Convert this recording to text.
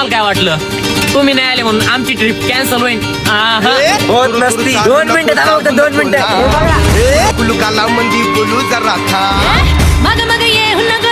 तुम्हाला काय वाटलं तुम्ही नाही आले म्हणून आमची ट्रिप कॅन्सल होईल होत नसती. 2 मिनिटं थांबा फक्त 2 मिनिटं. मंदी बोलू जरा था मग मग ये नग